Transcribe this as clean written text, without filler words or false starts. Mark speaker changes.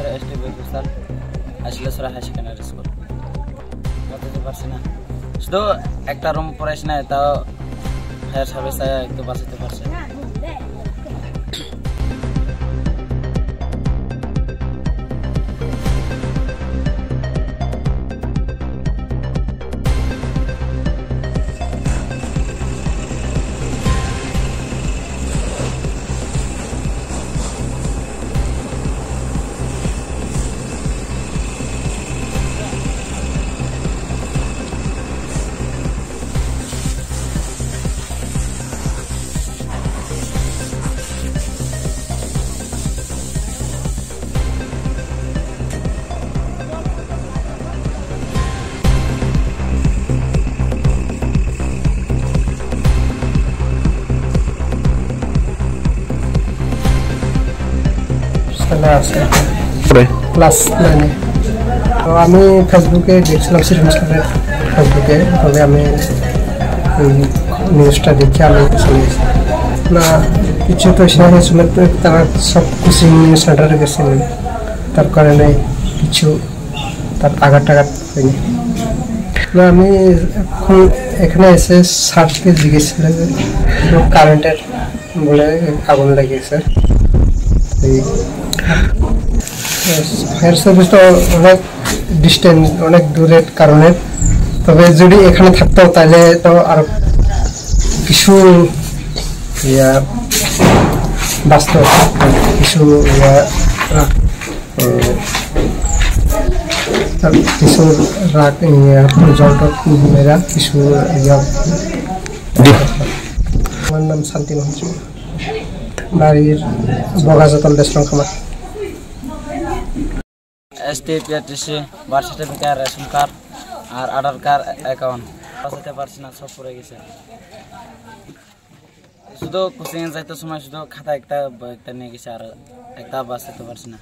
Speaker 1: শিলাসরা ST বেগুসাল আর শিলাসরা high secondary school বাঁচাতে পারছি না, শুধু একটা রুম পড়াইছি না, তাও ফায়ার সার্ভিস একটু বাঁচাতে পারছে।
Speaker 2: ক্লাস 9 তো আমি ফেসবুকে দেখছিলাম শ্রীমুসলিমের ফেসবুকে, তবে আমি নিউজটা দেখে আমি চলে গেছি না, কিছু তো সেখানে তারা সব কোচিং সেন্টারে গেছিলেন, তার কারণে কিছু তার আঘাত হয়নি। আমি এখন এখানে এসে স্যারকে জিজ্ঞেসছিলাম যে কারেন্টের বলে আগুন লাগিয়েছে। ফায়ার সার্ভিস তো অনেক ডিস্টেন্স, অনেক দূরের কারণে, তবে যদি এখানে থাকতো তাহলে তো আরো কিছু বাস্তব কিছু কিছু রাগ জলটক মেয়েরা কিছু আমার নাম শান্তি মহাজন, বাড়ির বগাজতল দেশরং খামার।
Speaker 1: এসটি পিআরটিসি বার্থ সার্টিফিকেট, রেশন কার্ড আর আধার কার্ড, অ্যাকাউন্ট বাঁচাতে পারছি না, সব পড়ে গেছে। শুধু কোচিং যাইতে সময় শুধু খাতা একটা নিয়ে গেছে, আর একটা বাঁচাতে পারছি না।